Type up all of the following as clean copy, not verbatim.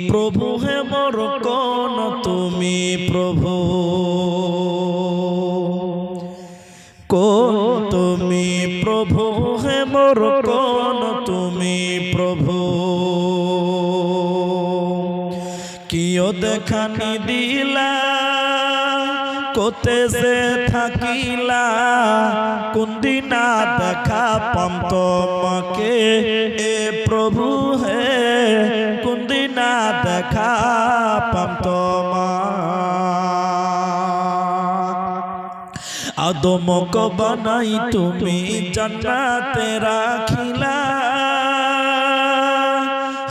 प्रभु है मोर कौन तुमी प्रभु कौन तुमी प्रभु है मोर कौन तुमी प्रभु कियो देखानी दिला कोते से থাকিলা कुंदिना देखा पाम তোমাকে ए प्रभु है कुंदिना देखा पाम आदम को बनाई तुमी जन्नते राखिला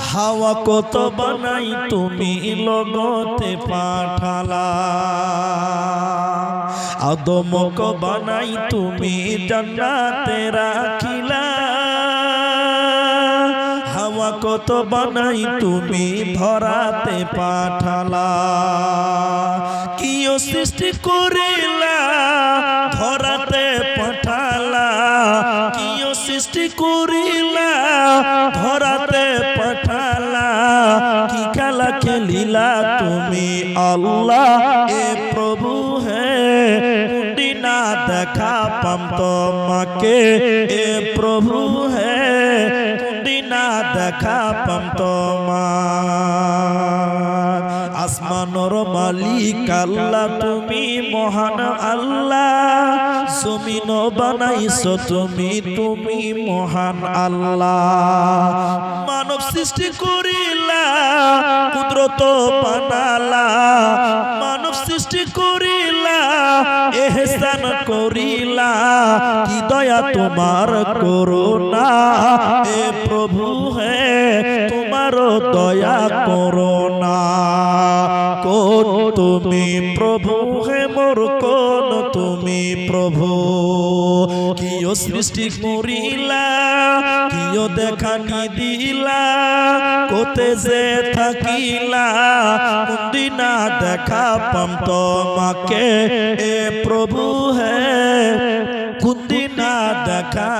हावा को तो बनाई तुमी लगते पाठाला आदम को बनाई तुमी जन्नते राखिला हावा को तो बनाई तुमी धराते पाठाला कियो सृष्टि करिला धराते पाठाला कियो सृष्टि करिला धराते पाठाला की खेला खेलिला तुमी अल्लाह ए प्रभु है कुंदिना देखा पाम তোমাকে ए प्रभु है कुंदिना देखा पाम তোমার আসমানের মালিক আল্লাহ তুমি মহান আল্লাহ জমিন বানাইছো তুমি মহান আল্লাহ মানব সৃষ্টি করিলা কুদরত বানালা মানব সৃষ্টি করিলা এহসান করিলা কি দয়া তোমার করুণা এ প্রভু হে তোমার দয়া করুণা কোন তুমি প্রভু হে মোর কোন তুমি প্রভু কিও সৃষ্টি করিলা কিও দেখানি দিলা কোতে যে থাকিলা কুন্দিনা দেখা পাম তোমাকে এ প্রভু হে কুন্দিনা দেখা